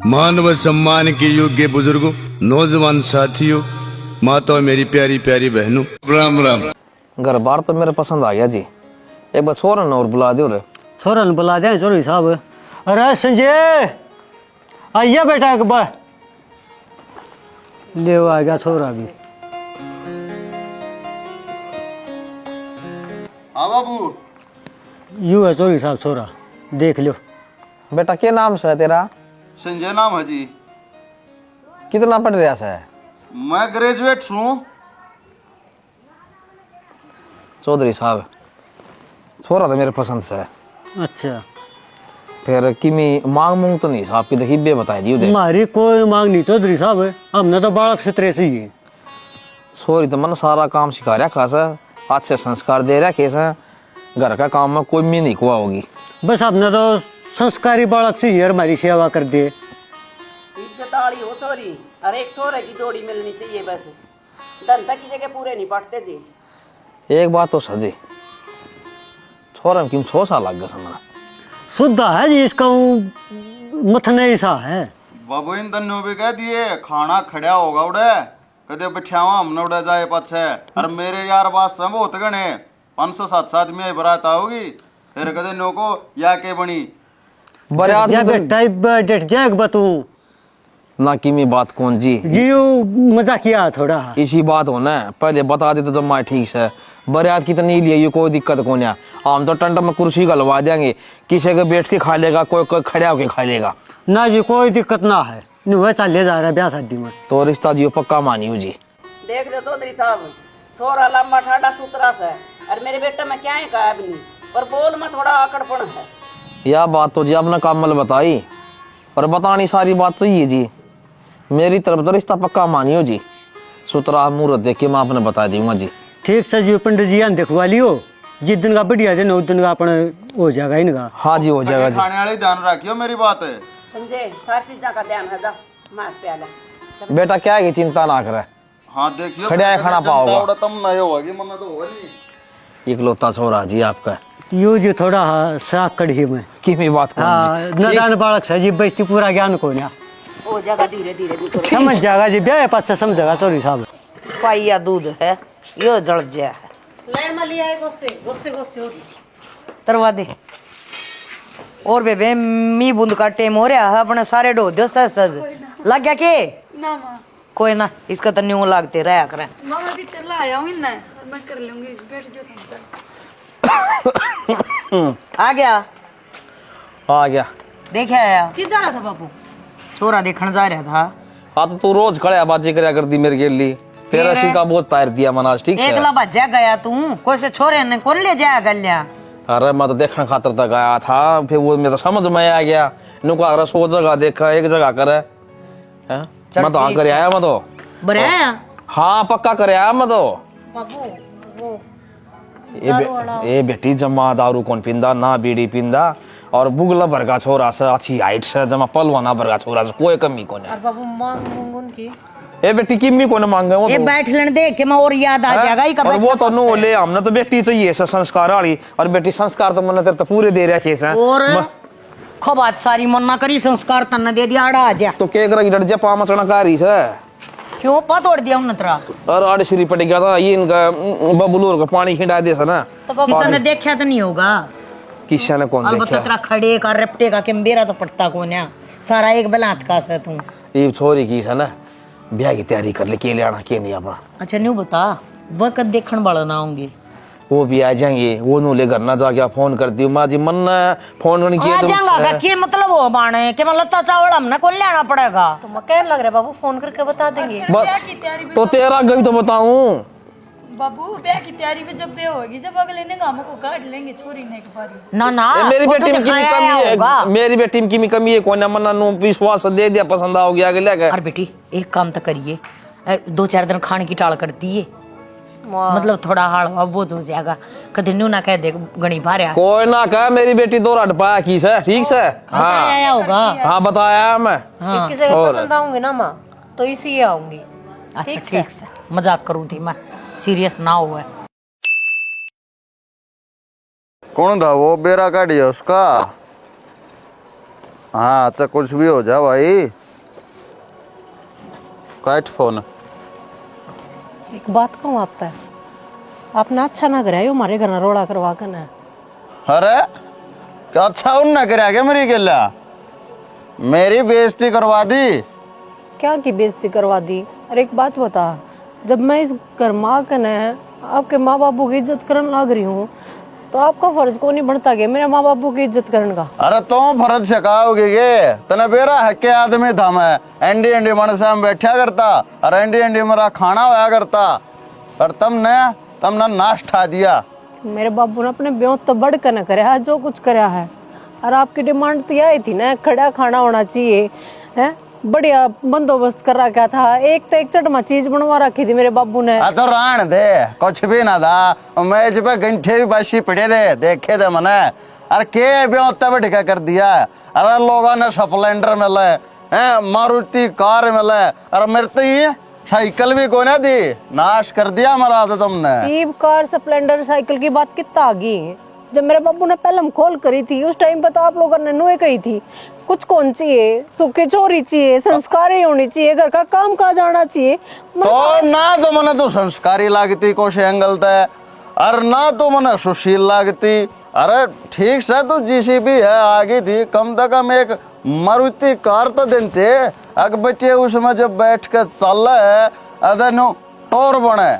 मान व सम्मान के योग्य बुजुर्गों, नौजवान साथियों, माताओं, मेरी प्यारी प्यारी बहनों, राम राम। घर बार तो मेरे पसंद आ गया जी। एक बार छोरन और बुला दो रे। छोरन बुला दे चौधरी साहब। अरे संजय आइया बेटा एक बार ले आ गया छोरा भी। हाँ बाबू। यू है चौधरी साहब छोरा, देख लो। बेटा क्या नाम है तेरा? संजय नाम है जी। कितना पढ़ रहा है? मैं ग्रेजुएट हूँ। चौधरी साहब छोरा तो मेरे पसंद से है। अच्छा फिर किमी मांग मूंग तो नहीं साहब की देखी बे बताई दी उधर। हमारी कोई मांग नहीं चौधरी साहब, हमने तो बालक से तरह से ही। सोरी तो मन सारा काम सिखा रहा खासा, अच्छे संस्कार दे रहा कैसा, घर का काम में कोई मी नहीं कुआ होगी। बस हमने तो संस्कारी बालक से ही हमारी सेवा कर दिए। इज्जताड़ी हो छोरी, हर एक छोरे की जोड़ी मिलनी चाहिए। बस धंधा किसी के पूरे नहीं पड़ते जी। एक बात तो सजी, छोरा में क्यों 6 साल लग गया समझना। शुद्ध है जी, इसका मथने सा है। बाबू इन तन्नू भी कह दिए खाना खड़ा होगा उड़े, कदे बिछावा हमने उड़े जाए पछे। और मेरे यार बात सब बहुत गणे 500-700 आदमी बरात आओगी, फिर कदे नो को या के बनी बरात में डेट जैक बतू ना किमी बात कौन जी मजा किया थोड़ा। इसी बात होना है, पहले बता देते तो मैं ठीक से बरात कितनी लिए, ये कोई दिक्कत कौन है। हम तो टंट में कुर्सी गलवा देंगे, किसी के बैठ के खा लेगा, कोई खड़ा होके खा लेगा ना जी, कोई दिक्कत ना है। नहीं चले जा रहा है ब्याह शादी में तो रिश्ता जी पक्का मानियो जी। देख दो चौधरी साहब, छोरा लंबा ठाडा सुतरा सा है, और मेरे बेटे में क्या है का अब नहीं, पर बोल में थोड़ा आकड़पन है। यह बात तो जी आपने कामल बताई, पर बतानी सारी बात सही है जी। मेरी तरफ तो रिश्ता पक्का मानियो जी, सुतरा मुहूर्त देख के मैं आपने बता दूंगा जी। ठीक से जी, पंडित जी देखवा लियो, जिस दिन का बढ़िया दिन उस दिन का अपने हो जाएगा इनका। हाँ जी हो जाएगा जी। खाने वाले ध्यान रखियो, मेरी बात है। संजय सारी चीजा का ध्यान है, जा मास पे आला बेटा क्या है कि चिंता ना करे, हाँ देखियो खड़ा है खाना पाओगा। तम नहीं होगी, मन तो होगा नहीं। इकलौता छोरा जी आपका यो जी थोड़ा साग कढ़ी में किमी बात कौन हाँ, जी? नदान बालक से जी बेचती पूरा ज्ञान को ना हो जाएगा धीरे धीरे। समझ जाएगा जी, ब्याह पास से समझेगा चौधरी साहब। पाइया दूध है यो जल गया है। ले मलिया है गोसे गोसे गोसे हो तरवा दे। और बेबे मी बूंद का टेम हो रहा है, अपने सारे डो दो सज सज लग गया के ना माँ, कोई ना, इसका तो न्यू लागते रहा करें। मामा भी चला आया हूँ ना, मैं कर लूंगी। बैठ जाओ आ गया आ गया। देखे आया किस जा रहा था बापू? छोरा देखने जा रहा था। हाँ तो तू रोज खड़ा बाजी करया करती मेरे के लिए, तेरा सी का बहुत तार दिया मनाज ठीक से। एकला भज्जा गया तू, कोई से छोरे ने कौन ले जाया गल्या? अरे मैं तो देखने खातर तक आया था, फिर वो मेरे तो समझ में आ गया। नुका अगर 100 जगह देखा एक जगह करे मैं तो हाँ कर आया। मैं तो बराया हाँ पक्का कर आया मैं तो। बापू वो ए बेटी जमा दारू कौन पींदा ना बीड़ी पींदा, और बुगला भरगा छोरा से अच्छी हाइट से जमा पलवाना भरगा छोरा से कोई कमी कौन है। बाबू मांग मुंगुन की ए बेटी किमी कौन मांगे वो ये तो बैठ लेने दे के मैं और याद आ जाएगा ही। और वो तो नो ले, हमने तो बेटी चाहिए ऐसा संस्कार वाली, और बेटी संस्कार तो मन तेरे तो पूरे दे रखे हैं। और खो बात सारी मन ना करी, संस्कार तन्ने दे दिया आड़ा आ जा तो के करा डर जा पा मचना कारी से क्यों पा तोड़ दिया उन तरा। और आड़े श्री पट गया था ये इनका बबलूर का पानी खिंडा दे सा ना, तो किसी ने देखा तो नहीं होगा। किसी ने कौन अलबत्ता देखा। तेरा खड़े का रपटे का के मेरा तो पटता कौन है, सारा एक बलात का से तू। ये छोरी की सा ना ब्याह की तैयारी कर ले, के ले आना के नहीं अपना। अच्छा न्यू बता वक्त देखण वाला ना होंगे, वो भी आ जाएंगे, वो नु ले घर ना जाके फोन कर दियो माँ जी मन फोन नहीं किया आ जाएगा क्या मतलब हो बाणे के मतलब लत्ता चावल हमने कौन ले आना पड़ेगा? तो मैं कहने लग रहा बाबू फोन करके बता देंगे। तो तेरा गई तो बताऊं बाबू, ब्याह की तैयारी में जब ब्याह होगी, जब अगले ने गामों को काट लेंगे छोरी ने एक बारी। ना ना मेरी बेटी में तो की कमी है, मेरी बेटी में की कमी है कोई ना मना नु विश्वास दे दिया पसंद आओ गया अगले के। अरे बेटी एक काम तो करिए, 2-4 दिन खाने की टाल करती है, मतलब थोड़ा हड़वा बोझ हो जाएगा। कभी न्यू ना कह दे गणी भारे कोई ना कह, मेरी बेटी 2 रात पाया की से ठीक से। हाँ आया होगा। हाँ बताया मैं। हाँ किसी के पसंद आऊंगी ना माँ तो इसी आऊंगी। अच्छा ठीक से, मजाक करूँ थी मैं, सीरियस ना हुआ। कौन था वो? बेरा काढ़िया उसका हाँ तो कुछ भी हो जा भाई, काट फोन। एक बात कहूँ आपसे, आपने अच्छा ना कराया हमारे घर रोड़ा करवा कर ना। अरे क्या अच्छा उन करा क्या मेरी गेला, मेरी बेइज्जती करवा दी। क्या की बेइज्जती करवा दी? अरे एक बात बता, जब मैं इस घर माँ कने आपके माँ बापू की इज्जत करने लग रही हूँ तो आपका फर्ज को नहीं बनता कि मेरे माँ बापू की इज्जत करने का? अरे तुम फर्ज सिखाओगे के तने बेरा हक्के आदमी था मैं, एंडी एंडी मन से हम बैठा करता और एंडी एंडी मेरा खाना होया करता, और तुमने नाश्ता दिया। मेरे बाबू ने अपने ब्यों तो बढ़ कर न कराया जो कुछ कराया है, और आपकी डिमांड तो यही थी ना, खड़ा खाना होना चाहिए है, बढ़िया बंदोबस्त कर रखा था, एक तो एक चटमा चीज बनवा रखी थी मेरे बाबू ने। तो रान दे, कुछ भी ना था, मेज पे घंटे भी बासी पड़े थे, देखे थे मैंने। अरे के भी उत्ते बैठ के कर दिया, अरे लोगों ने स्प्लेंडर मिले हैं, मारुति कार मिले, अरे मेरे तो ये साइकिल भी कोने दी, नाश कर दिया मेरा तो तुमने। ईव कार स्प्लेंडर साइकिल की बात कितना आ गई? जब मेरे बाबू ने पहलम खोल करी थी उस टाइम पे तो आप लोगों ने नुए कही थी, कुछ कौन चाहिए, सुखी चोरी चाहिए, संस्कारी होनी चाहिए, घर का काम काज आना चाहिए। तो ना तो मैंने तो संस्कारी लागती कुछ एंगल ते, और ना तो मैंने सुशील लागती। अरे ठीक से तो जीसीबी है आगे थी, कम से कम एक मारुति कार तो देते, अगर बच्चे उसमें जब बैठ कर चल है अदर टोर बने,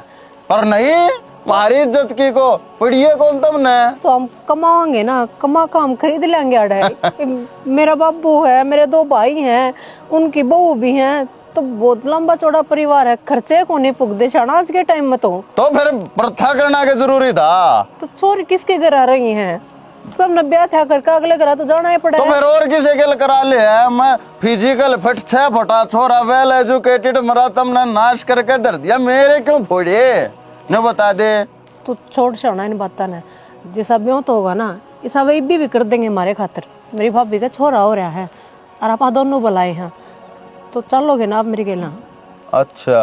पर नहीं तुम्हारी इज्जत की को पढ़िए कौन तुमने। तो हम कमाएंगे ना, कमा काम खरीद लेंगे अड़े। मेरा बाबू है, मेरे 2 भाई हैं, उनकी बहू भी हैं, तो बहुत लंबा चौड़ा परिवार है, खर्चे को नहीं पुगदे शाना आज के टाइम में। तो फिर प्रथा करना के जरूरी था। तो चोरी किसके घर आ रही हैं? सबने ब्याह था करके अगले घर तो जाना ही पड़े। तो फिर और किसी के करा ले है, मैं फिजिकल फिट 6 फटा छोरा वेल एजुकेटेड, मेरा तुमने नाश करके धर दिया, मेरे क्यों फोड़े न बता दे। तो छोड़ छाना इन बातों ने, जैसा ब्यों तो होगा ना ऐसा वही भी कर देंगे हमारे खातिर। मेरी भाभी का छोरा हो रहा है और आप दोनों बुलाए हैं, तो चलोगे ना आप मेरे गेला? अच्छा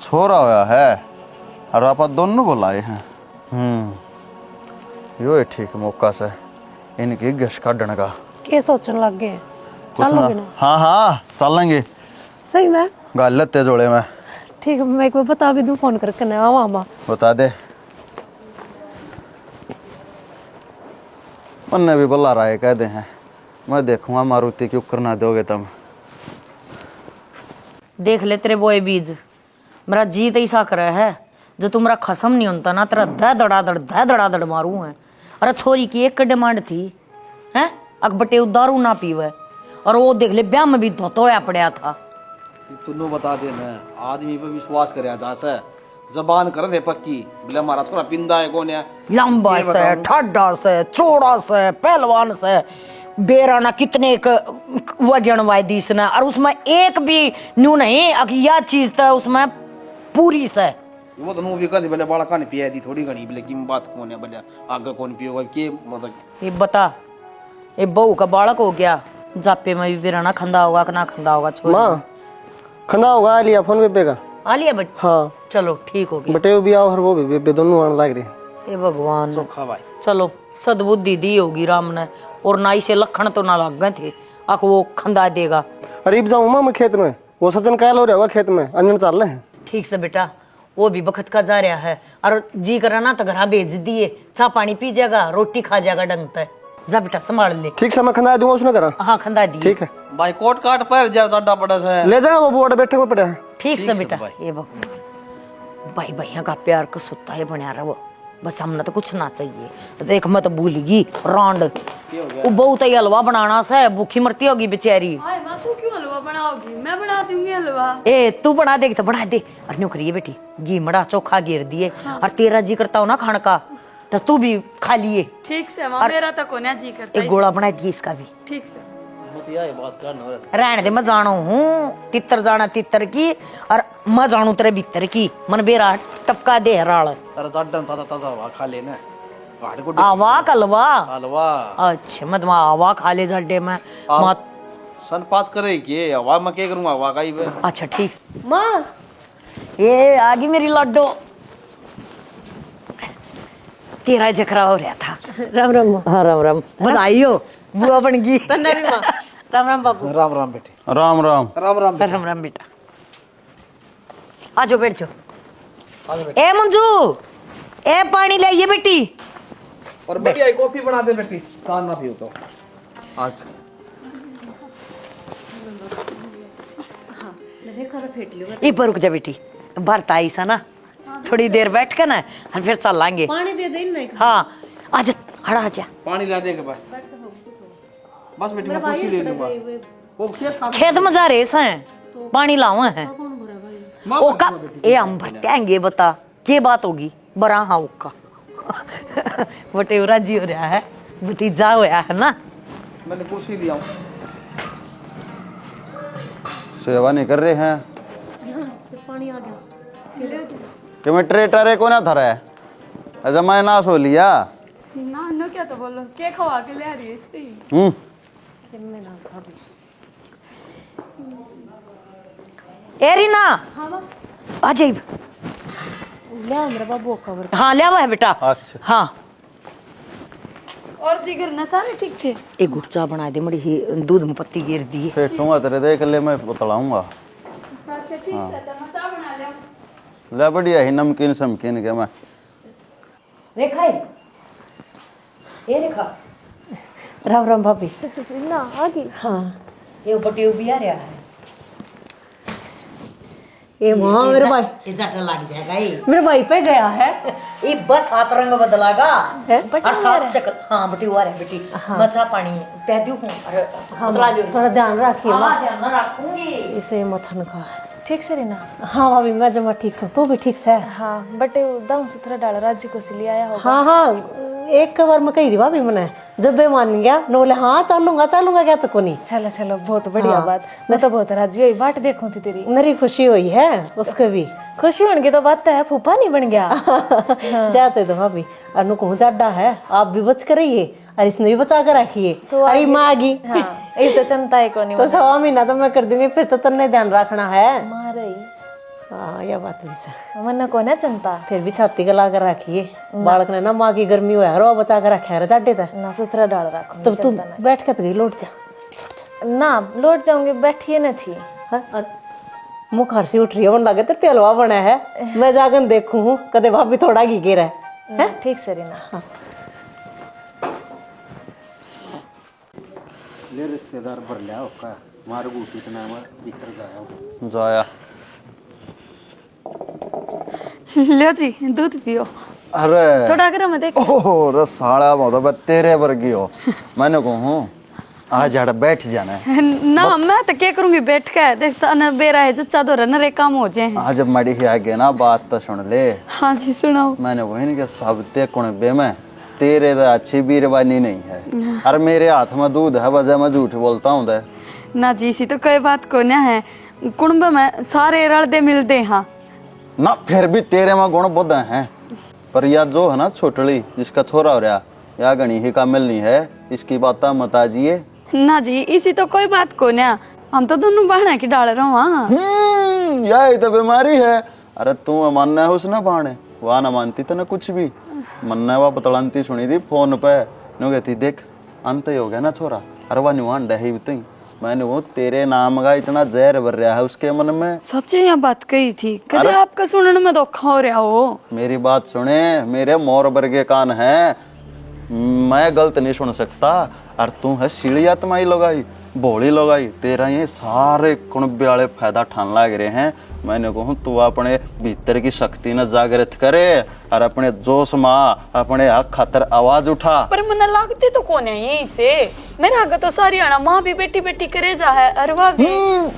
छोरा होया है और आप दोनों बुलाए हैं। यो है ठीक मौका से इनकी गश काटने का। क्या सोचने लग गए? चलोगे ना? हाँ हाँ चलेंगे, सही में गाल लेते जोड़े में। ठीक है, मैं एक बार बता भी दूं फोन करके ना। आवा बता दे, उनने भी बुला रहा है, कह दे हैं मैं देखूंगा मारुति क्यों करना दोगे तुम। देख ले तेरे बोए बीज, मेरा जीत ऐसा करे है जो तुम्हारा खसम नहीं होता ना, तेरा ध धड़ाधड़ मारू है। अरे छोरी की एक डिमांड थी हैं, अकबटे दारू ना पीवे, और वो देख ले ब्याह में भी धोतोया पड़ा था। तुन्नो बता दे ना, आदमी पे विश्वास करे जा से, जबान कर दे पक्की, बोले हमारा थोड़ा पिंदा है कौन है, लंबा से, ठाडा से, चौड़ा से, पहलवान से, बेराना कितने वजन वायदीस ने, और उसमें एक भी न्यू नहीं यह चीज था उसमें पूरी से। वो तो भी कहते बोले बाड़ा कान पिया दी थोड़ी घनी, बोले की बात कौन है, बोले आगे कौन पियोगा के मतलब। ये बता, ये बहू का बालक हो गया, जापे में भी बेराना खंदा होगा कि ना खंदा होगा? माँ खंदा होगा, आ लिया फोन बेबे का। आ लिया बट हाँ चलो ठीक हो गया। बटे भी आओ और वो भी बेबे दोनों आने लग रहे। हे भगवान, चोखा भाई चलो सद्बुद्धि दी होगी राम ने, और नाई से लखन तो ना लग गए थे, आक वो खंदा देगा। अरे जाऊँ माँ मैं खेत में, वो सजन कायल हो रहा होगा खेत में, अंजन चल रहे हैं। ठीक से बेटा, वो भी बखत का जा रहा है, और जी करा ना तो घर भेज दिए, चाह पानी पी जाएगा, रोटी खा जाएगा ढंग से। जा बेटा संभाल ले। ठीक से मैं खंदा दूंगा उसने करा। हाँ खंदा दी। ठीक है भाई कोट काट पर ज्यादा पड़ा से ले जाएगा, वो बोर्ड बैठे हुए पड़े हैं। ठीक से बेटा। ये भगवान, भाई भैया का प्यार का सुत्ता है बना रहा वो, बस हमने तो कुछ ना चाहिए। तो देख मैं तो भूल गई रांड, वो बहुत ही हलवा बनाना से, भूखी मरती होगी बेचारी। हाय माँ, तू क्यों हलवा बनाओगी? मैं बना दूंगी हलवा। ए तू बना देगी तो बना दे। और न्यू करिए बेटी, घी मड़ा चोखा गिर दिए, और तेरा जी करता हो ना खाने का तो तू भी खा लिए। ठीक से माँ, मेरा तो कोने जी करता। एक गोला बना दिए इसका भी। ठीक से रहने दे, मैं जानो हूँ तितर जाना तितर की, और मैं जानू तेरे भीतर की, मन बेरा टपका दे राल। अरे जड्डन ताजा ताजा हवा खा लेना, हाड़ को आवा कलवा। हलवा अच्छा मैं तुम्हारा आवा खा ले जड्डे में मत। सनपात करे के हवा में क्या करूंगा, हवा का ही बे। अच्छा ठीक माँ, ये आगी मेरी लड्डू, तेरा जकरा हो रहा था। राम राम। हाँ राम राम, बधाई हो बुआ बन गई। राम राम बाबू। राम राम बेटी। राम राम। राम राम राम राम बेटा। आ जाओ बैठ जाओ। ए मंजू, ए पानी लाइए बेटी। और बढ़िया कॉफी बना दे बेटी, कान ना पियो तो आज। एक बार रुक जा बेटी, भरता आई सा ना, थोड़ी देर बैठ कर ना और फिर चलेंगे। पानी दे दे ना। हाँ आजा, हड़ा आजा। पानी ला दे के बस बस बेटी, मैं कुर्सी ले लूंगा। वो खेत में जा रहे हैं, पानी लावा है। ओ का ए हम भरतेंगे, बता क्या बात होगी। बरा हाँ ओका बटेवरा जी हो रहा है, भतीजा होया है ना। मैंने कुर्सी लिया हूँ। सेवा नहीं कर रहे हैं पानी आ गया। कि मैं ट्रेटर को ना धरा है। अच्छा मैं ना सो लिया ना ना क्या तो बोलो, के खवा के ले आ रही है इससे। ए रीना आ जाइब। ले मेरा बाबू खबर। हाँ ले आवा है बेटा। अच्छा। हाँ और दिगर न सारे ठीक थे। एक गुट चाह बना दे, मड़ी ही दूध में पत्ती गिर दी है। फेटूंगा तेरे देख ले, मैं बतलाऊंगा। अच्छा ठीक है, तो मैं चाय बना लिया। ले बढ़िया ही नमकीन समकीन के मैं। रेखा है ये, रेखा राम राम भाभी। ना आ गई। हाँ ये बटी भी आ रहा है। ये वहाँ मेरे भाई, ये जाटा लग जाएगा ये। मेरे भाई पे गया है। ये बस हाथ रंग बदलागा है? और साथ शक्ल। हाँ बटी हुआ है बेटी। मचा पानी पह दू हूँ। अरे बदला लो। थोड़ा ध्यान रखिए। हाँ ध्यान ना रखूंगी। इसे मथन का। ठीक से रहना। हाँ भाभी मैं जमा ठीक से, तू भी ठीक से है। हाँ बट दाऊ सुथरा डाल राज्य को से ले आया होगा। हाँ हाँ एक बार मैं कही थी भाभी मैंने, जब बे मान गया न बोले हाँ चलूंगा चलूंगा क्या तो को नहीं। चलो चलो, बहुत बढ़िया हाँ। बात। मैं तो बहुत राजी हुई, बाट देखूं थी तेरी। मेरी खुशी हुई है उसके भी। खुशी होने की तो बात है, फूफा नहीं बन गया। जाते तो भाभी अनु को जाडा है, आप भी बच कर रहिए और इसने भी बचा कर रखिए। तो अरे माँ आ गई। हाँ ये तो चिंता है को नहीं। तो 1.25 महीना तो मैं कर दूंगी, फिर तो तन्ने ध्यान रखना है। मारे हाँ यह बात भी सही। मन को ना चिंता। फिर भी छाती गला कर रखिए, बालक ने ना माँ की गर्मी हुआ है रो बचा कर रखा है जाडे तक। ना सुथरा डाल रखो। तब तू बैठ के तो गई लौट जा। ना लौट जाऊंगी, बैठिए न थी। मुख हर सी उठ रही है, मन लगे तो हलवा बना है। मैं जाकर देखू हूँ कदे भाभी थोड़ा घी गिरा है। ठीक से रहना। ले रिश्तेदार भर लिया होगा मार बूटी इतना मैं भीतर जाया जाया। लो जी दूध पियो। अरे थोड़ा अगर मैं देख। ओह रे साला बहुत तेरे वर्गी हो। मैंने कहूँ आ जाड़ा बैठ जाना है ना मैं तो क्या करूंगी बैठ के, देखता न बेरा है जच्चा दो ना रे काम हो जाए। आज जब मड़ी ही आगे ना बात तो सुन ले। हाँ जी सुनाओ। मैंने वही नहीं कि सब ते कुणबे में तेरे तो अच्छी बीरबानी नहीं है। अरे मेरे हाथ में दूध है, वजह मैं झूठ बोलता हूँ दे। ना जी सी तो कोई बात को ना है, कुंभ में सारे रलदे मिलते। हाँ ना फिर भी तेरे में गुण बुद्ध हैं, पर यह जो है ना छोटली जिसका छोरा हो रहा या गणी ही का मिलनी है, इसकी बात मत आजिए। ना जी इसी तो कोई बात को ना, हम तो दोनों बहना की डाल रहा हूँ। यही तो बीमारी है। अरे तू मानना है उसने बाणे, वह ना मानती तो ना कुछ भी मन्ना। वह बतलांती सुनी थी फोन पे, नो कहती देख अंत ही हो गया ना छोरा। अरे वह निवान डही भी। मैंने वो तेरे नाम का इतना जहर भर रहा है उसके मन में। सच्ची यह बात कही थी, कभी आपका सुनने में धोखा हो रहा हो। मेरी बात सुने, मेरे मोर वर्गे कान है, मैं गलत नहीं सुन सकता। और तू है सीढ़ी आत्माई लगाई भोली लगाई, तेरा ये सारे कुणबे वाले फायदा ठान लाग रहे हैं। मैंने कहूँ तू अपने भीतर की शक्ति न जागृत करे और अपने जोश माँ अपने हक खातर आवाज उठा। पर मन लगती तो कौन है यही से, मेरा आगे तो सारी आना माँ भी बेटी बेटी करे जा है। अरे वाह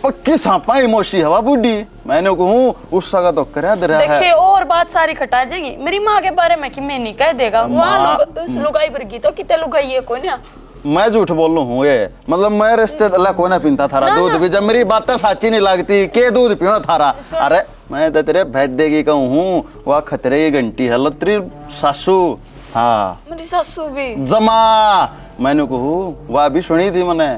पक्की सांपा इमोशी हवा बुढ़ी। मैंने कहूँ उस सगा तो करे दे रहा है। देखिए और बात सारी खटा जाएगी मेरी माँ के बारे में कि मैं नहीं कह देगा। वहाँ उस लुगाई वर्गी तो कितने लुगाई है कोई ना। मैं झूठ बोल लू हूँ ये, मतलब मैं रिश्ते अल्लाह को ना पीता थारा दूध भी, जब मेरी बातें साची नहीं लगती के दूध पियो थारा। अरे मैं तो तेरे भैदे की कहूँ हूँ, वह खतरे की घंटी है लत्री सासू। हाँ मेरी सासू भी जमा मैंने कहूँ वह भी सुनी थी मैंने।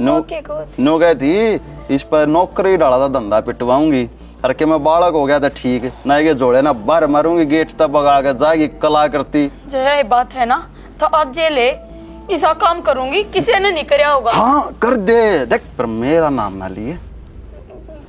नो गई थी इस पर नौकरी डाला था, धंधा पिटवाऊंगी। अरे के मैं बालक हो गया था ठीक ना, ये जोड़े ना बाहर मारूंगी गेट तक बगा के जाएगी कला करती। जो है बात है ना तो आज जे ले ऐसा काम करूंगी, किसी ने नहीं करया होगा। हाँ कर दे, देख पर मेरा नाम ना लिए।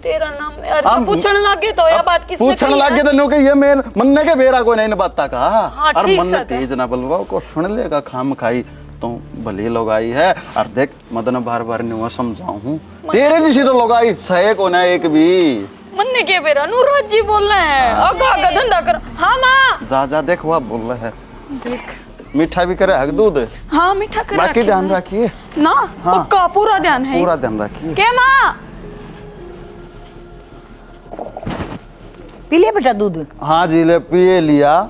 तेरा नाम यार पूछने लगे तो या बात किसने पूछने कही है? लगे तो नो के ये मेन मनने के बेरा को नहीं बात का। हाँ, और ठीक मन सर। तेज ना बलवा को सुन लेगा खाम खाई तो भली लोग आई है। और देख मदन बार बार नहीं समझाऊ हूँ, तेरे जैसी तो लोग आई सहे को ना एक भी। मन्ने के बेरा नूराज जी बोल रहे हैं, आगा आगा धंधा कर। हाँ माँ जा जा देख वह बोल रहा है। देख, मीठा भी करे हक दूध, हाँ मीठा कर बाकी ध्यान रखिए ना। हाँ। पक्का पूरा ध्यान है। पूरा ध्यान रखिए। के माँ पी लिया बेटा दूध? हाँ जी ले पिए लिया।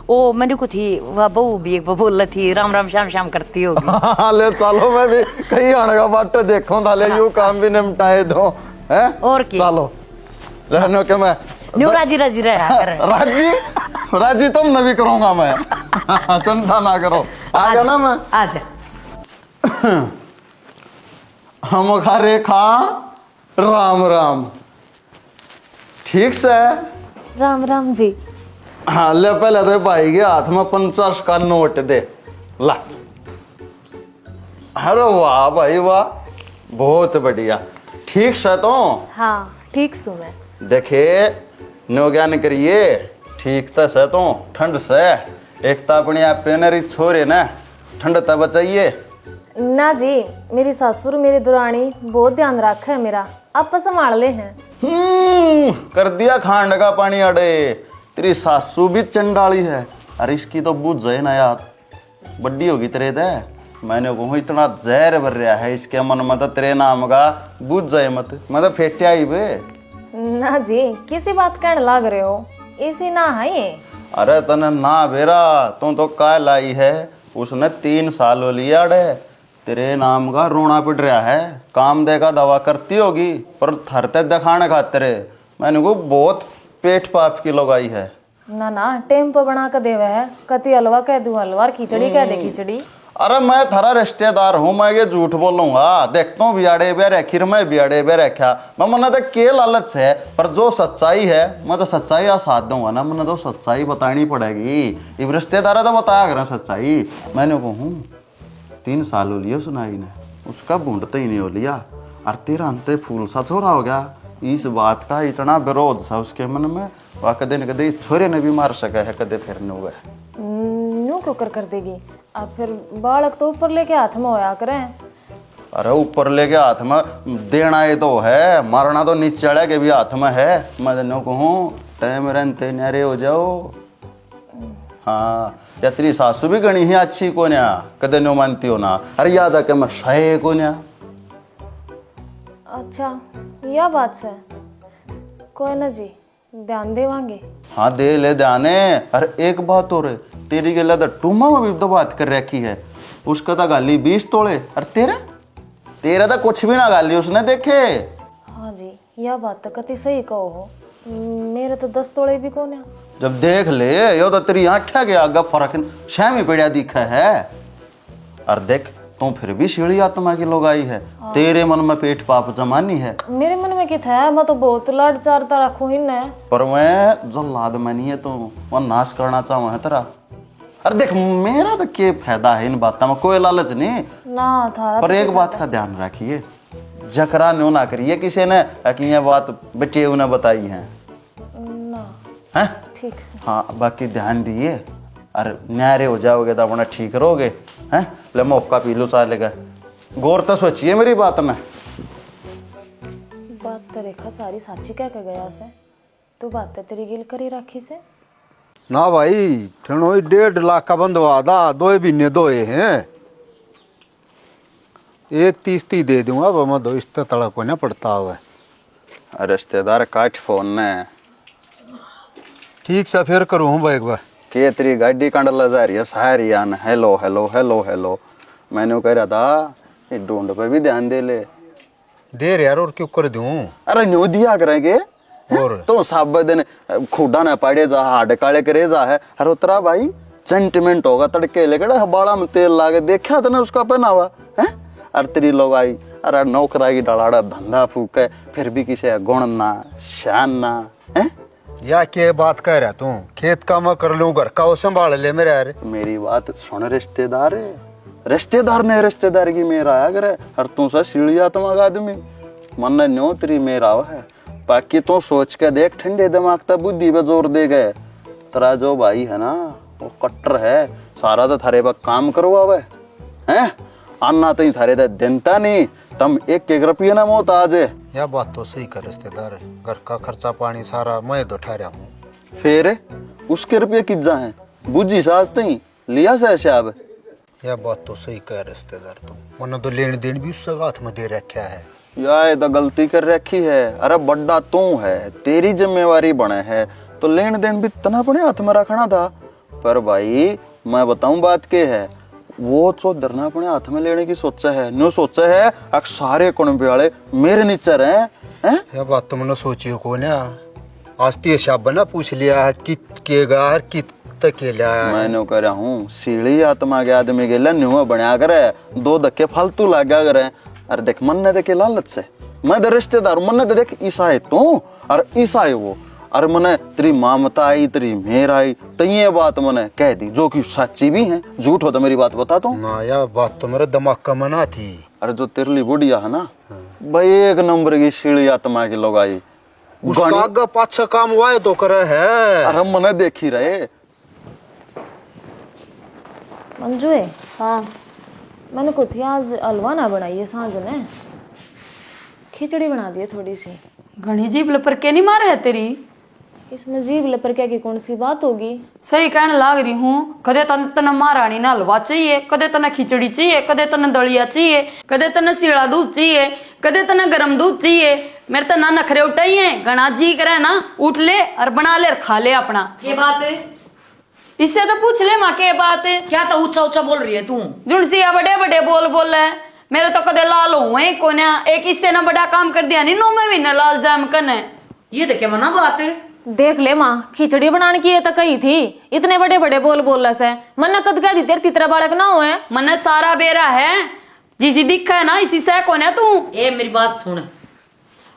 ओ मेरे को थी वह बहू भी एक बोल रही थी राम राम श्याम श्याम करती होगी। हाँ ले चलो मैं भी कहीं आने का बाट देखो था ले यूं काम भी निपटाए दो है। और क्या? चलो रहने के मैं न्यू राजी राजी रहा कर। राजी राजी तुम न भी करूंगा मैं। चिंता ना करो, आ गया ना मैं। आज हम खा रेखा राम राम ठीक से। राम राम जी। हाँ ले पहले तो भाई के हाथ में 50 का नोट दे ला। अरे वाह भाई वाह, बहुत बढ़िया। ठीक से तो हाँ ठीक सु मैं। देखे नो ज्ञान करिए ठीक से तो ठंड से एक तो अपनी आप पेनरी छोरे ना ठंड तो बचाइए ना जी, मेरी सासुर मेरी दुरानी बहुत ध्यान रखा है मेरा, आप संभाल ले हैं। कर दिया खांड का पानी अड़े। तेरी सासू भी चंडाली है। अरे इसकी तो बुझ जाए ना यार, बड्डी होगी तेरे दे। मैंने कहूँ इतना जहर भर रहा है इसके मन में तो तेरे नाम का बुझ जाए मत, मैं तो फेटे आई बे। ना जी, किसी बात कहने लग रहे हो, ऐसी ना है ये। अरे तने ना बेरा तू तो का लाई है, उसने 3 साल हो लिया अड़े। तेरे नाम का रोना पिट रहा है, काम दे का दवा करती होगी पर थरते दिखाने खातिर। मैंने को बहुत पेट पाप की लगाई है। ना ना टेम पर बना कर देवे है, कति हलवा कह दूं हलवा, खिचड़ी कह दे खिचड़ी। अरे मैं थारा रिश्तेदार हूँ, मैं ये झूठ बोलूंगा? देखता हूँ बियाड़े बे रखी मैं बियाड़े बे रखा मैं मन तो के लालच है, पर जो सच्चाई है मैं तो सच्चाई आ साथ दूंगा ना। मैंने तो सच्चाई बतानी पड़ेगी। इब रिश्तेदार तो बताया करें सच्चाई। मैंने कहूँ 3 साल हो लिया सुनाई ने, उसका बूंदते ही नहीं हो लिया। और तेरा अंते फूल सा थोड़ा हो गया। इस बात का इतना विरोध था उसके मन में, वह कदे न कदे छोरे ने भी मार सका है, कदे फिर न हुआ। न्यू क्यों कर देगी? अब फिर बालक तो ऊपर लेके हाथ में होया करें। अरे ऊपर लेके हाथ में देना ये तो है, मारना तो नीचे चढ़े के भी हाथ में है। मैं कहूँ टाइम रहते न्यारे हो जाओ। हाँ या तेरी सासू भी गणी ही अच्छी को न्या, कदे नो मानती हो ना। अरे याद है कि मैं सहे को न्या। अच्छा यह बात से कोई ना जी, ध्यान देवांगे। हाँ दे ले ध्याने। अरे एक बात और है, तेरी गला तो टूमा में भी तो बात कर रखी है। उसका तो गाली 20 तोड़े, अरे तेरा तो कुछ भी ना गाली उसने देखे। हाँ जी यह बात तो कति सही कहो हो, मेरे तो 10 तोड़े भी कौन है। जब देख ले यो तो तेरी आंखें के आगे फर्क शामी पड़ा दिखा है। और देख तू फिर भी सीढ़ी आत्मा की लोग आई है। तेरे मन में पेट पाप जमानी है। मेरे मन में क्या था, मैं तो बहुत लाड चारता रखू ही न। पर मैं जो लाद मनी है तो वह नाश करना चाहूँ है तेरा। अरे देख मेरा तो क्या फायदा है इन बातों में, कोई लालच नहीं ना था। पर एक बात का ध्यान रखिए, जकरा नो ना करिए किसी ने कि ये बात बेटे उन्हें बताई है ना। हैं? ठीक से। हाँ बाकी ध्यान दिए। अरे न्यारे हो जाओगे तो अपना ठीक रहोगे हैं। ले मौका पी लो सालेगा, गौर तो सोचिए मेरी बात में। बात तो रेखा सारी साची कह के गया से, तू बात तो तेरी गिल करी रखी से। ना भाई ठनो 1.5 लाख का बंदवा दा, 2 महीने दोए हैं। 1.30 दे दूंगा, अब मैं 2 इस तड़ा को ना पड़ता हुआ। रिश्तेदार काट फोन ने ठीक से फिर करूँ भाई एक बार के तेरी गाड़ी कंडला जा रही है सारी आन हेलो हेलो हेलो हेलो। मैंने कह रहा था ये ढूंढ पे भी ध्यान दे ले। दे रे यार, और क्यों कर दूं? अरे न्यू दिया करेंगे और तो सब दिन खुदा ना पड़े जा हाड काले करे जा है। अरे उतरा भाई सेंटिमेंट होगा तड़के लेकर बाड़ा में तेल लागे देखा था ना उसका पहनावा है। अरे तेरी लोग आई, अरे नौकरा की डलाड़ा धंधा फूके फिर भी किसी गुण ना शान ना है। या क्या बात कह रहा तू? खेत का मैं कर लूं, घर का वो संभाल ले मेरे यार। मेरी बात सुन रिश्तेदार, रिश्तेदार ने रिश्तेदार की मेरा आया करे और तू सा सीढ़िया तुम आदमी मन न्यो तेरी मेरा है बाकी तो सोच के देख ठंडे दिमाग तक बुद्धि पे जोर दे गए तेरा जो भाई है ना वो कट्टर है सारा तो थारे पर काम करवावे हैं अन्ना तो थारे तो देनता नहीं तुम एक रुपये ना मोत आज यह बात तो सही कर रिश्तेदार, घर का खर्चा पानी सारा मैं तो ठहरा हूँ। फिर उसके रुपये किज्जा है बुझी सास नहीं लिया से शाब यह बात तो सही कह रिश्तेदार, तुम मैंने तो लेन देन भी उससे हाथ में दे रखा है। यार तो गलती कर रखी है, अरे बड्डा तू है तेरी जिम्मेवारी बने है तो लेन देन भी तना अपने हाथ में रखना था। पर भाई मैं बताऊं बात के है वो तो डरना अपने हाथ में लेने की सोचा है न्यू सोचा है अब सारे कुनबे वाले मेरे नीचे रहे हैं। यह बात तो मैंने सोची को ना आज तो शाब ना पूछ लिया है कित के गार कित के लिया मैंने कह रहा हूँ सीढ़ी आत्मा के आदमी के लिए न्यू बना करे दो धक्के फालतू लगा करे। अरे देख मन ने देखे लालच से मैं तो रिश्तेदार मन ने देख ईसा है तू और ईसा है वो और मने तेरी मामता आई तेरी मेहर आई तो ये बात मैंने कह दी जो कि सच्ची भी है झूठ हो तो मेरी बात बता दो ना। यह बात तो मेरे दिमाग का मना थी। अरे जो तेरली बुढ़िया है ना भाई एक नंबर की सीढ़ी आत्मा की लोग आई उसका आगे पाछा काम वाए तो करे है। अरे मने देखी रहे मंजू है। हाँ मैंने कुछ आज हलवा ना बनाइए सांझ ने खिचड़ी बना दी है थोड़ी सी। घनी जीभ लपर के नहीं मारे है तेरी इसमें जीभ लपर क्या की कौन सी बात होगी। सही कहने लाग रही हूँ कदे तने महारानी ना हलवा चाहिए कदे तने खिचड़ी चाहिए कदे तने दलिया चाहिए कदे तने सीड़ा दूध चाहिए कदे तने गरम दूध चाहिए। मेरे तो ना नखरे उठाई है घना जी करे ना उठ ले और बना ले और खा ले अपना। ये बात है इससे तो पूछ ले माँ के बात है क्या तो ऊंचा ऊंचा बोल रही है तू जुड़सिया बड़े बड़े बोल है मेरे तो कदे लाल हुए कोन्या एक इससे ना बड़ा काम कर दिया नहीं नो में भी ना लाल जाम कने। ये तो क्या मना बात है। देख ले माँ खिचड़ी बनाने की ये तो कही थी इतने बड़े बड़े बोल रहा है मन कद कह दी तेरे तीतरा बालक ना हुए मन सारा बेरा है जिसी दिखा है ना इसी से कौन है तू। ए मेरी बात सुन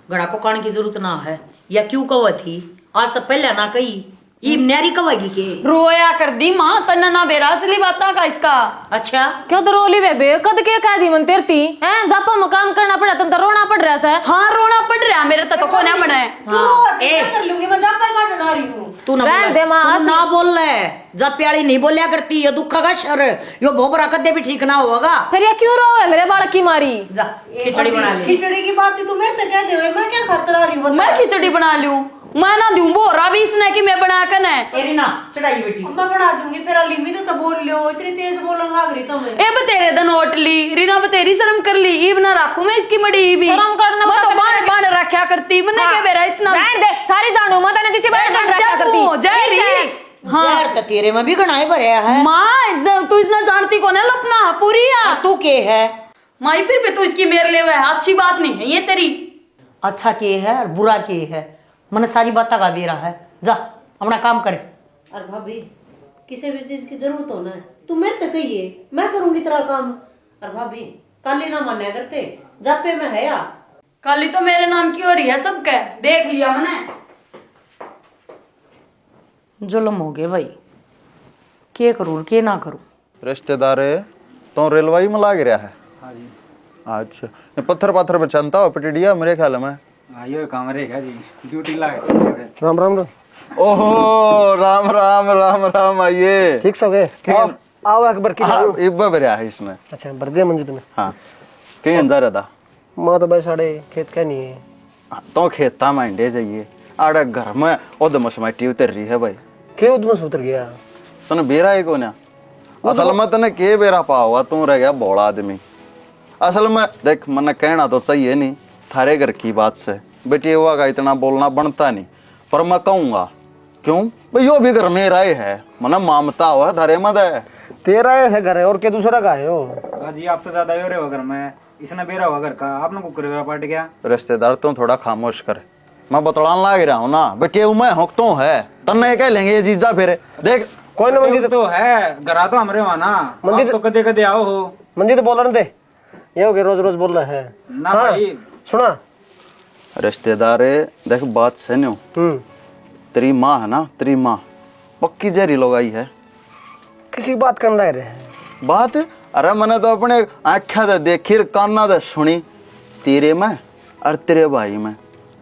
घड़ा को कान की जरूरत ना है या क्यों कवा थी आज तो पहले ना कही ये न्यारी कवागी के रोया कर दी माँ तन्ना ना बेरा असली बाता का इसका। अच्छा क्यों तो रोली बेबे कद के कह दी मन तेरती हैं जापा मकाम करना पड़ा तो रोना पड़ रहा है। हाँ रोना पड़ रहा मेरे तो कौन है बने कर लूंगी मैं जापा काट डा रही हूँ तू ना बोल ले जब प्याली नहीं बोलिया करती ये दुख का शर यो भोबरा कदे भी ठीक ना होगा। फिर ये क्यों रो है मेरे बालक की मारी जा खिचड़ी बना ले। खिचड़ी की बात तू मेरे से कह दे मैं क्या खतरा रही हूँ मैं खिचड़ी बना लूं मैं ना दूं बोरा भी इसने कि मैं बना कर है तेरी ना चढ़ाई बेटी मैं बना दूंगी फिर लिंगी तो बोल लियो इतनी तेज बोलने लग रही तुम्हें। ए बतेरे दन ओट ली रीना बतेरी शर्म कर ली ईब ना रखूं मैं इसकी मड़ी भी शर्म करना मैं तो बाण बाण रखा करती मैंने के बेरा इतना बैठ दे सारी जानू मत ने जिसे बैठ जा तू जय री। हाँ तो तेरे में भी गणाए भरे है माँ तू इसने जानती कौन है लपना पूरी तू के है माई फिर तू इसकी मेरे ले है अच्छी बात नहीं है ये तेरी। अच्छा के है और बुरा के है मन सारी बात का बेरा है जा अपना काम करे। अरे भाभी किसी भी चीज की जरूरत हो ना तू मेरे तक कहिए मैं करूंगी तेरा काम। अरे भाभी काली ना मान्या करते जापे में है या काली तो मेरे नाम की हो रही है सबके देख लिया मैंने। जुल्म हो गए भाई के करूँ के ना करूँ। रिश्तेदार तो रेलवाई में लाग रहा है। अच्छा ये पत्थर पत्थर पे चलता हो पटिडिया मेरे ख्याल में आयो कमरे का जी ड्यूटी लाग राम राम राम। ओहो राम राम राम राम आइए ठीक सो गए आओ अकबर की इब्बा बरिया है इसमें। अच्छा भर दिया मंजिल में। हाँ कहीं अंदर था माँ तो भाई साढ़े खेत का नहीं है तो खेता मांडे जाइए आड़े घर में ओदम समाटी उतर रही है भाई के उदमस उतर गया तने बेरा है को ना असल में तने के बेरा पा हुआ तू रह गया बोला आदमी। असल में देख मैंने कहना तो चाहिए नहीं थारे घर की बात से बेटी हुआ का इतना बोलना बनता नहीं पर मैं कहूंगा क्यों भाई यो भी घर में राय है मना मामता हुआ थारे मत है तेरा है घर है और के दूसरा का है हो जी आप तो ज्यादा हो रहे हो घर में इसने बेरा हुआ घर का आपने को करे पार्ट क्या रिश्तेदार तुम थोड़ा खामोश करे मैं बतलान लाग रहा हूँ ना बेटे मैं हकतो है तन्ने कह लेंगे ये जीजा फिर देख कोई ना मंदिर तो है घरा तो हमरे वहां ना मंदिर तो कदे कदे आओ हो मंदिर तो बोलने दे ये हो गया रोज रोज बोल रहा है ना भाई सुना रिश्तेदार देख बात से न्यू तेरी माँ है ना तेरी माँ पक्की जहरी लोग आई है किसी बात करने लग रहे हैं बात अरे मैंने तो अपने आँखा दे देखी काना दे सुनी, तेरे में और तेरे भाई में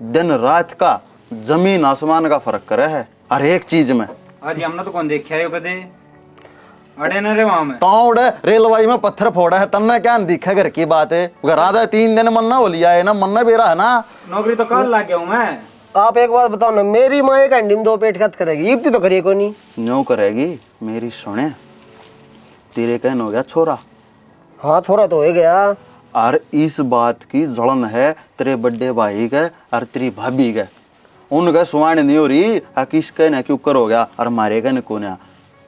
दिन रात का जमीन आसमान का फर्क करे है हर एक चीज में। आज हमने तो कौन देखा है कदे अड़े न रे वहां में तो उड़े रेलवाई में पत्थर फोड़ा है तन्ने क्या दिखा घर की बात है। घर आधा 3 दिन मन्ना हो लिया है ना, मन्ना बेरा है ना। नौकरी तो कल लग गया हूँ मैं। आप एक बात बताओ ना, मेरी माँ एक अंडी में 2 पेट खत करेगी, इब्ती तो करिए को नहीं। न्यू करेगी मेरी सुने, तेरे कहन हो गया छोरा। हाँ छोरा तो हो गया। और इस बात की जलन है तेरे बड़े भाई के और तेरी भाभी के, उनका सुहान नहीं हो रही। किसके न क्यों कर हो गया और मारे का न कोने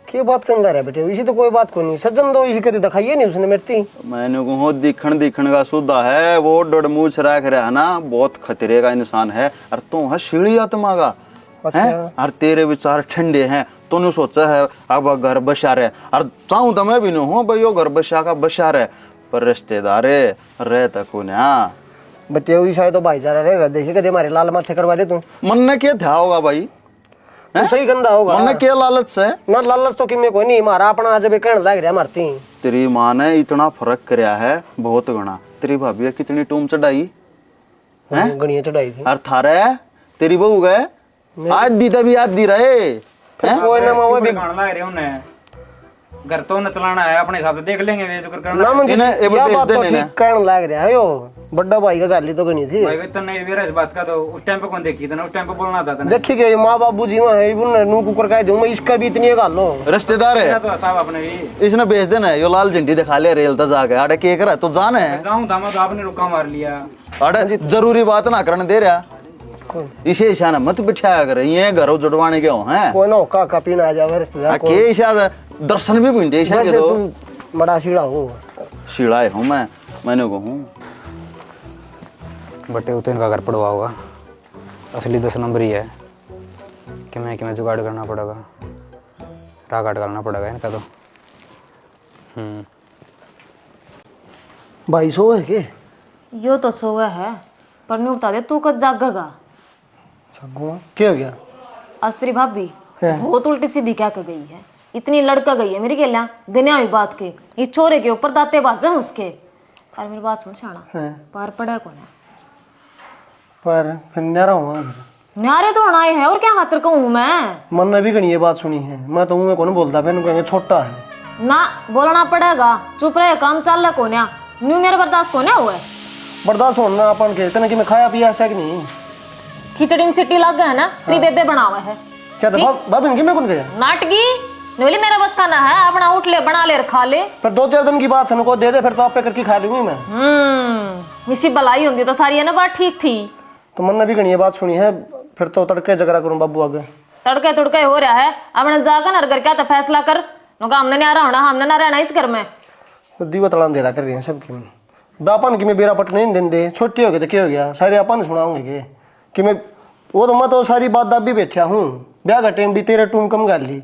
क्या बात करने रहा बेटे, इसी तो कोई बात को नहीं। सज्जन तो इसी कभी दिखाइए नहीं उसने मेरती। मैंने को दिखण का सुधा है, वो डडमूछ रख रहा है ना, बहुत खतरे का इंसान है। और तू है सीढ़ी आत्मा का है और तेरे विचार ठंडे हैं। तूने सोचा है अब घर बसा रहे, और चाहूं तो मैं भी नहीं हूँ भाई यो घर बसा का बसा रहे, पर रिश्तेदार रह तक बच्चे हुई शायद तो भाईचारा रहेगा। देखिए कदे हमारे लाल माथे करवा दे तू। मन ने क्या था होगा भाई, तू सही गंदा होगा। मन ने क्या लालच है ना, लालच तो किमे कोई नहीं, हमारा अपना आज भी कहने लग रहा मारती। तेरी माँ ने इतना फर्क कराया है बहुत गणा। तेरी भाभी कितनी टूम चढ़ाई है, गणिया चढ़ाई थी। और थारे तेरी बहू गए आज दी तभी आज दी रहे कोई ना माँ भी लग रहे उन्हें घर तो न चलाना है अपने हिसाब से देख लेंगे वे जो करना ना मुझे इन्हें ये यह बात भेज तो देने ठीक कहने लग रहा है। यो बड़ा भाई का गाली तो गनी थी भाई वे तो नहीं मेरा इस बात का तो उस टाइम पे कौन देखी था ना, उस टाइम पे बोलना था ना। देखी गई माँ बाबू जी वहाँ है उन्हें नू कुकर कह दूं मैं, इसका भी इतनी गाल लो। रिश्तेदार है तो साहब अपने भी इसने भेज देना है, यो लाल झंडी दिखा ले रेल तक जाके अरे के कर तो जाने है। जाऊं था मैं तो आपने रुका मार लिया। अरे जरूरी बात ना करने दे रहा, इसे इशारा मत बिठाया कर, ये घर जुड़वाने के हो हैं। कोई ना का पीना आ जावे रिश्तेदार को। के इशारा दर्शन भी बुंदे इशारा के तो बड़ा सीड़ा हो। सीढ़ाए हूं मैंने कहूं बटे तो इनका घर पड़वा होगा, असली 10 नंबर ही है कि मैं जुगाड़ करना पड़ेगा, रागाट करना पड़ेगा इनका तो। भाई सो है के यो तो सोया है, पर नहीं बता दे तू कब जागेगा। क्या हो गया? अस्त्री भाभी बहुत उल्टी सीधी क्या कर गई है, इतनी लड़का गई है मेरी गेलिया बिना हुई बात के, इस छोरे के ऊपर दाते बाजा उसके। और मेरी बात सुन शाना, पार पड़ा कौन है? पर फिर न्यारा हुआ न्यारे तो आए है और क्या खातर कहूँ मैं। मन ने भी कहीं ये बात सुनी है, मैं तो मुंह कौन बोलता, मैंने कहेंगे छोटा है ना बोलना पड़ेगा, चुप रहे काम चल रहा कोन्या न्यू मेरे बर्दाश्त कोने हुआ है। बर्दाश्त होना अपन के इतने कि मैं खाया पिया ऐसा कि नहीं। खिचड़ी में सीटी लग गया है ना, तेरी बेबे बनावा है क्या तो भाभी मैं कौन गया नाटकी नोली मेरा बस खाना है, अपना उठ ले बना ले खा ले। पर 2-4 दिन की बात है को दे दे, फिर तो आप पे करके खा लूंगी मैं। मिसी भलाई होती तो सारी है ना बात ठीक थी। तो मन ने भी कहीं ये बात सुनी है, फिर तो तड़के जगरा करूं बाबू आगे। तड़के तुड़के हो रहा है, अपने जाकर नर कर क्या तो फैसला कर, हमने नहीं आ रहा होना, हमने ना रहना इस घर में। तो दीवा तड़ा दे रहा कर रही है सबकी बापन की मैं बेरा पट नहीं दिन दे, छोटी हो गई तो क्या हो गया, सारे अपन सुनाऊंगे कि मैं वो तो मैं तो सारी बात दाबी बैठा हूँ, ब्याह का टाइम भी तेरे टूम कम कर ली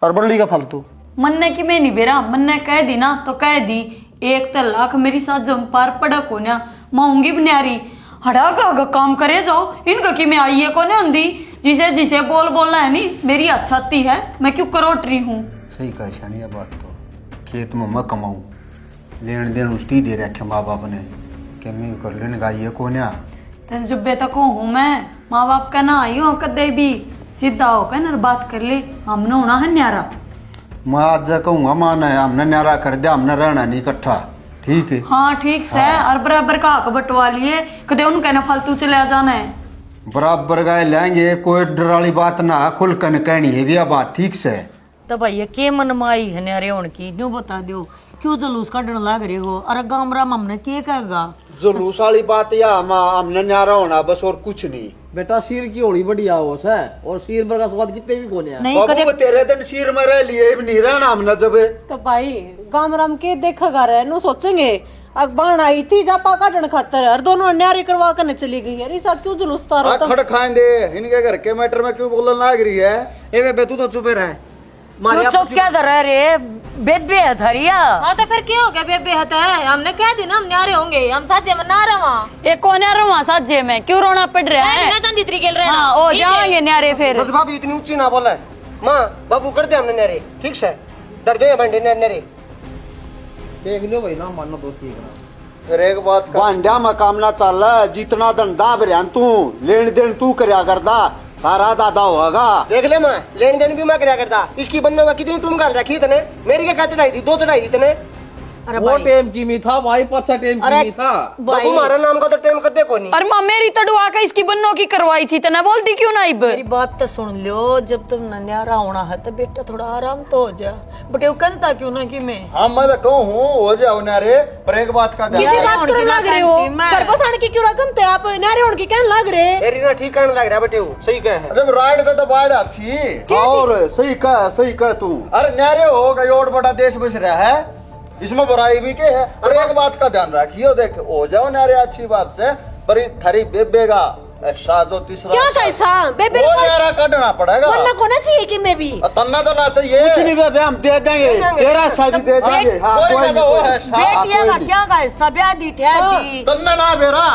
और बड़ी का फालतू। मन ने कि मैं नहीं बेरा, मन ने कह दी ना तो कह दी, एक तो लाख मेरी साथ जम पार पड़ा को ना माऊंगी बनियारी हड़ा का काम करे जाओ, इनका कि मैं आई है कोने अंधी जिसे जिसे बोलना है नहीं, मेरी अच्छाती है मैं क्यों करोट रही हूँ। सही कहा शानी बात तो, खेत में मैं कमाऊँ लेन देन उसकी दे रखे माँ बाप ने कि मैं कर लेने गाई है कोने। तेरे जुब्बे तक हूँ मैं, माँ बाप का ना आई हो कदे भी, सीधा होकर ना बात कर ले, हमने होना है न्यारा। मैं आज कहूँगा माना है हमने न्यारा कर दिया, हमने रहना नहीं इकट्ठा, ठीक है। हाँ ठीक से और बराबर का हक बटवा लिए, कदे उन कहना फालतू चले जाना है, बराबर गाय लेंगे, कोई डर वाली बात ना, खुल कर कहनी है भी बात ठीक से। तो भैया के मन माई है न्यारे होने की, न्यू बता दो क्यों जुलूस काटने लग रहे हो, अरे गाम राम हमने के कहेगा। जुलूस वाली बात या हमने न्यारा होना बस और कुछ नहीं। बेटा सिर की होड़ी बढ़िया हो है, और सिर पर का स्वाद कितने भी कोने हैं। नहीं कदे तेरे दिन सिर में रह लिए नहीं रहना हमने जब। तो भाई गाम राम के देखेगा रहे नु सोचेंगे अखबार आई थी जापा काटन खातर और दोनों न्यारी करवा कर चली गई है, ऐसा क्यों जुलूस तारो तुम? खड़ खाएंगे इनके घर के मैटर में क्यों बोलने लग रही है। ए बे तू तो चुपे रहे, तू चुप क्या कर रहे रे, बेबे है धरिया। हाँ तो फिर क्या हो गया बेबे हत है, हमने कह दी ना हम न्यारे होंगे, हम साजे में ना रहा। एक कौन है वहाँ साजे में क्यों रोना पड़ रहा है। चंदी तरीके रहे हाँ ओ जाएंगे न्यारे फिर। बस भाभी इतनी ऊंची ना बोला माँ बाबू कर दे हमने न्यारे, ठीक से दर्जे बंडे न्यारे देख लो भाई ना मानो तो ठीक है। फिर एक बात का भांड्या में काम ना चल जितना धंधा बरियान तू लेन देन तू करया करदा सारा दादा होगा। देख ले मैं लेन देन भी मैं करया करता। इसकी बनने में कितनी टूम गाल रखी तने? मेरी क्या चढ़ाई थी? 2 चढ़ाई थी तने। अरे वो भाई टेम की मी था भाई, पछा टेम की मी था। बाबू मारा नाम का तो टेम कदे को नहीं। और माँ मेरी तड़वा के इसकी बन्नों की करवाई थी तना बोलती क्यों ना इब? मेरी बात तो सुन लो, जब तुम नन्यारा होना है तो बेटा थोड़ा आराम तो हो जा। बटे वो कहता क्यों ना कि मैं हाँ मैं तो कहूँ हो जाओ ना रे, पर एक बात का ध्यान किसी रख। बात करने लग रहे हो घर बसाने की क्यों रकम थे आप नारे होने की कहने लग रहे। तेरी ना ठीक कहने लग रहा बेटे वो सही कह है। जब राइड तो बाढ़ अच्छी और सही कह तू। अरे न्यारे हो गए और बड़ा देश बस रहा है, इसमें बुराई भी के है। और एक बात का ध्यान रखियो, देख हो जाओ न्यारे अच्छी बात से, पर थारी बेबेगा ऐसा जो तीसरा क्या कैसा बेबे वो न्यारा काटना पड़ेगा। वरना कोना चाहिए कि मैं भी तन्ना तो ना चाहिए। कुछ नहीं बेबे हम दे देंगे, तेरा सा भी दे देंगे। हाँ कोई कोई ना वो है नहीं। बेटिया का क्या कैसा ब्याह दी थे दी तन्ना ना बेरा।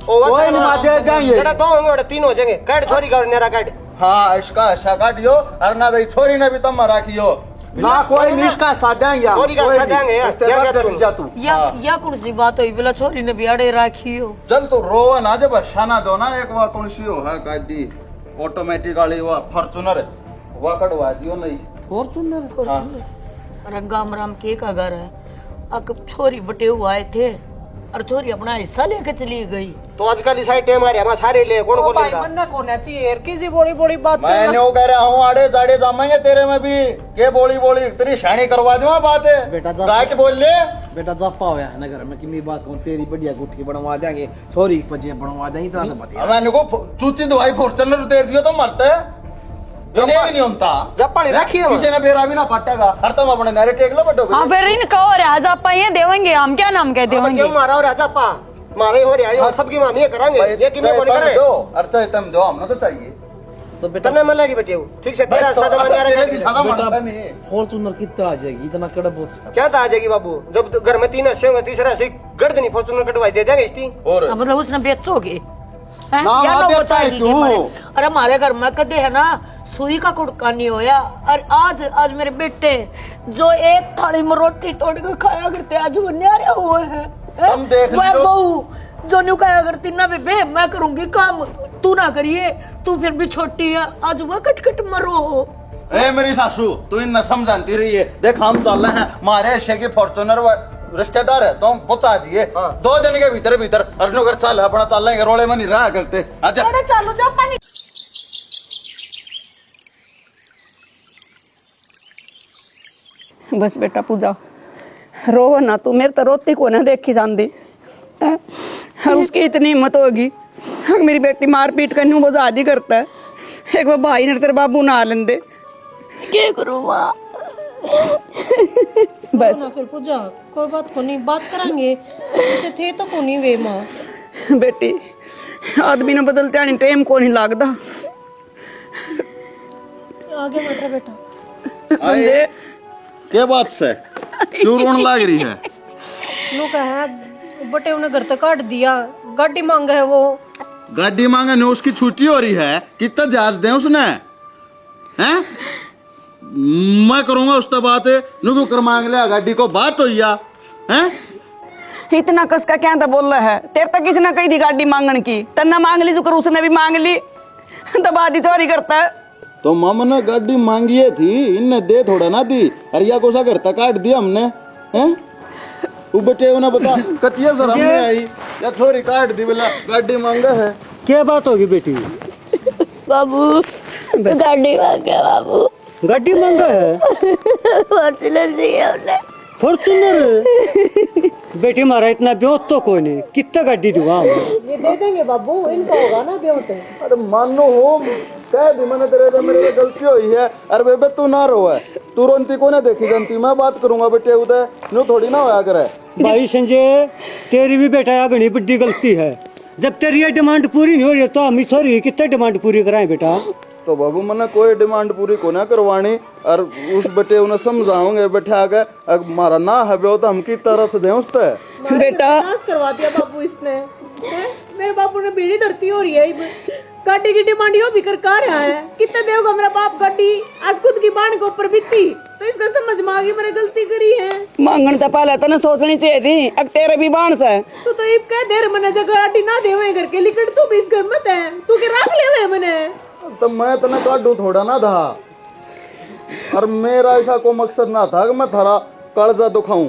कोई नहीं मार दे देंगे। जेड़ा 2 होंगे और 3 हो जाएंगे। काट छोरी का नेरा काट। हाँ इसका ऐसा काटियो, और ना भाई छोरी ने भी तम रखियो ना कोई नहीं इसका साथ देंगे हम। छोरी का साथ देंगे यार। जा तू। या कौन सी बात हुई बोला छोरी ने भी अड़े राखी हो। चल तो रोवा ना, जब शाना दो ना एक वह कौन सी हो है गाड़ी ऑटोमेटिक वाली वह फॉर्च्यूनर वह कटवा दियो नहीं। फॉर्चूनर अरे गाम राम के का घर है, अक छोरी बटे हुआ आए थे और छोरी अपना हिस्सा लेके चली गई। तो आजकल इस साइड टेम आ रहा है सारे ले कौन कौन लेगा? बनना कोना चाहिए किसी बड़ी बड़ी बात मैं न्यू कह रहा हूँ आड़े जाड़े जमाएंगे तेरे में भी के बोली बोली तेरी शानी करवा दूंगा बात है बेटा गाइट बोल ले बेटा जफा होया है ना घर में कि मैं बात कहूं, तेरी बढ़िया गुठी बनवा देंगे, छोरी की पजे बनवा देंगे तो बतिया। मैंने को चूची दवाई फॉर्च्यूनर दे दियो तो मरते है जो नहीं होता। जब पानी रखिए किसी ने बेरा भी ना पटेगा। हर तुम अपने नरे टेक लो बटो। हाँ फिर इनका और आजापा ये देवेंगे हम क्या नाम कह देवेंगे? क्यों मारा और राजा पा मारे हो रहा है सबकी मामी करांगे ये कि मैं बोल करे दो अर्चा तुम दो हमने तो चाहिए तो बेटा तन्ने मन लगी बेटे ठीक से तेरा सादा बन रहा है। फॉर्चूनर कितना आ जाएगी इतना कड़ा बहुत क्या आ जाएगी बाबू? जब घर में 3 हिस्से होंगे तीसरा से गड़ देनी फॉर्चूनर कटवाई दे देंगे इसकी। और मतलब उसने बेचोगे ना मार देता है तू। अरे हमारे घर में कदे है ना सुई का कुड़का नहीं होया। और आज मेरे बेटे जो एक थाली में रोटी तोड़ के खाया करते आज वो न्यारे हुए हैं। हम देख वह लो। बहू जो न्यू खाया करती ना बेबे मैं करूंगी काम तू ना करिए, तू फिर भी छोटी है आज वह कटकट मरो। ए मेरी सासू तू इन समझाती रही है। देख हम चल रहे हैं हमारे ऐसे की फॉर्च्यूनर रिश्तेदार है तो हम पहुंचा दिए 2 दिन के भीतर अर्जुन घर चल अपना चल लेंगे रोले में नहीं रहा करते। अच्छा चालू जाओ पानी। बस बेटा पूजा रो ना तू, मेरे तो रोती को ना देखी जाती है। उसकी इतनी हिम्मत होगी मेरी बेटी मार पीट करनी वो आदि करता है। एक बार भाई ने तेरे बाबू ना लेंदे क्या करूं माँ? बस फिर पूजा कोई बात को नहीं बात करेंगे ऐसे थे तो को नहीं वे माँ बेटी आदमी ने बदलते आने टाइम को नहीं लगता। आगे बैठा बेटा समझे क्या बात से क्यों रोने लग रही है? नो का है बटे उन्हें घर तक काट दिया, गाड़ी मांगा है वो। गाड़ी मांगे ने उसकी छुट्टी हो रही है, कितना जहाज दें उसने हैं? मैं करूंगा उससे बात नुकू कर मांग लिया गाड़ी को बात हो हैं? इतना कस का क्या था बोल रहा है? तेरे तक किसी ने कही थी गाड़ी मांगने की, तन्ना मांग ली जो उसने भी मांग ली दबा दी चोरी करता है। तो मामा ने गाड़ी मांगी थी इनने दे थोड़ा ना दी अरे या कोसा घर तक काट दिया हमने हैं? तू बटे उन्हें बता कतिया सर हमने आई या छोरी काट दी बोला गाड़ी मांगा है। क्या बात होगी बेटी? बाबू गाड़ी मांगे बाबू गाड़ी मांगा है फॉर्च्यूनर चाहिए उन्हें। फॉर्चूनर बेटी मारा इतना ब्योत तो कोई नहीं, कितना गाड़ी दूंगा ये दे देंगे बाबू, इनका होगा ना ब्योत। अरे मानो हो कह दी मैंने तेरे से मेरे गलती हुई है। अरे बेबे तू ना रो है, तू रोनती को ना देखी जनती मैं बात करूंगा बेटे उदय नो थोड़ी ना होया करे। भाई संजय तेरी भी बेटा घनी बड़ी गलती है, जब तेरी ये डिमांड पूरी नहीं हो रही तो हम सॉरी कितने डिमांड पूरी कराएं बेटा? तो बाबू मैंने कोई डिमांड पूरी को ना करवानी और उस बेटे उन्हें समझाओगे बैठा के हमारा ना है तो हम की तरफ दें उस बेटा करवा दिया बाबू इसने। मेरे बापू ने बीड़ी धरती हो रही है गाड़ी की डिमांड यो भी कर रहा है, कितने देगा मेरा बाप गाड़ी, आज खुद की बाण के ऊपर बीती, तो इसका समझ में आ गई मैंने गलती करी है। मांगने से पहले तने सोचनी चाहिए थी, अब तेरे भी बाण से तू तो ये कह दे मैंने जगह गाड़ी ना दे हुए घर के लिखट, तू भी इस घर मत है, तू के रख ले हुए मैंने। तो मैं तना काटू थोड़ा ना था, और मेरा ऐसा कोई मकसद ना था कि मैं थारा कालजा दुखाऊं,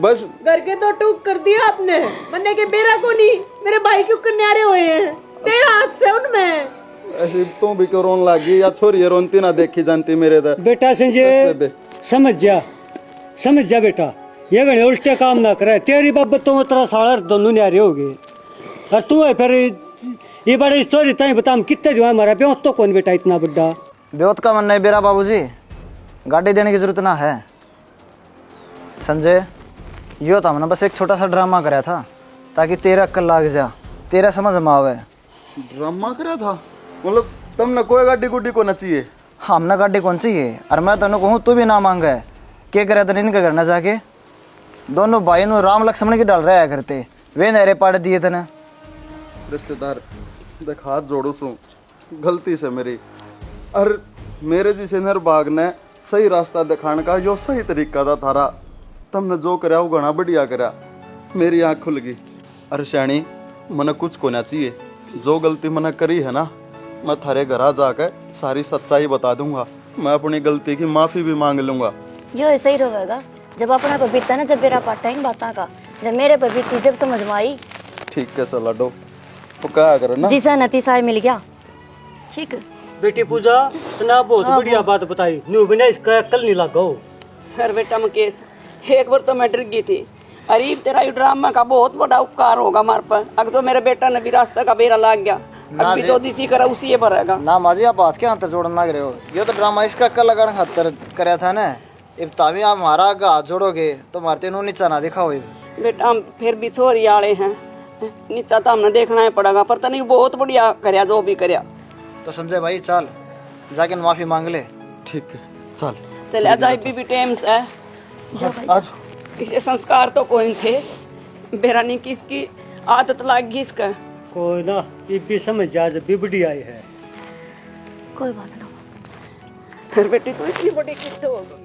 बस घर के तो टूक कर दिया आपने, मन्ने के बेरा को नहीं, मेरे भाई क्यों कन्यारे हुए हैं तेरा हाथ से उनमें। ऐसी तू भी क्यों रोन लगी, या छोरी रोनती ना देखी जानती मेरे दर। बेटा संजय समझ जा बेटा, ये गणे उल्टे काम ना करे, तेरी बाबत तो तेरा साला दोनों न्यारे हो गए, और तू है फिर ये बड़ी स्टोरी तय बता, हम कितने जो हमारा ब्योत तो कौन बेटा इतना बड़ा ब्योत का मन नहीं बेरा बाबूजी, गाड़ी देने की जरूरत ना है। संजय यो तो हमने बस एक छोटा सा ड्रामा कराया था ताकि तेरा अक्ल लाग जा, तेरा समझ में आवे। ड्रामा करा था मतलब तुमने कोई गाड़ी गुड्डी को न चाहिए? हमने गाड़ी कौन चाहिए, और मैं तेन कहूँ तू भी ना मांगे, क्या करे तो इनका करना जाके दोनों भाई नु राम लक्ष्मण की डाल रहा करते, वे नहरे पाड़ दिए थे ना। रिश्तेदार देख हाथ जोड़ू सू, गलती से मेरी, और मेरे जिसे निर्भाग ने सही रास्ता दिखाने का जो सही तरीका था थारा, तुमने जो कराया वो घना बढ़िया करा, मेरी आँख खुल गई। अरे श्याणी मने कुछ को ना चाहिए, जो गलती मैंने करी है ना, मैं थारे घर जाकर सारी सच्चाई बता दूंगा, मैं अपनी गलती की माफी भी मांग लूंगा। यो ऐसा ही रहेगा, जब अपना पर बीतता ना, जब मेरा पाटा है बाता का, जब मेरे पर बीती, जब समझ में आई। ठीक है सर लाडो, तो क्या करे ना जी सर नतीसा मिल गया, ठीक है। बेटी पूजा तना बहुत बढ़िया बात बताई, न्यू बिना इसका कल नहीं लगा। अरे बेटा मुकेश, एक बार तो मैं डर गई थी, अरे तेरा ये ड्रामा का बहुत बड़ा उपकार होगा हमारे पर, अगर तो मेरे बेटा ने भी रास्ता का बेरा लाग गया, अभी जो दिसी करा उसी ये भरेगा ना। माजी आप बात के अंतर जोड़ना करे हो, ये तो ड्रामा इसका अक्ल लगाने खातर कराया था ना, अब तावी आप हमारा हाथ जोड़ोगे तो मारते नो नीचा ना दिखाओ। बेटा हम फिर भी छोरी आले हैं, नीचा तो हमने देखना ही पड़ेगा, पर तने बहुत बढ़िया करया जो भी करया। तो संजय भाई चल जाके माफी मांग ले। ठीक है चल चल आ जाए भी टाइम से, आज इसे संस्कार तो कोई थे, बेरा नहीं किसकी आदत लग गई इसका। कोई ना, ये भी समझ जा, जब भी बढ़िया है, कोई बात ना। फिर बेटी तो इतनी बड़ी किस्त हो गई।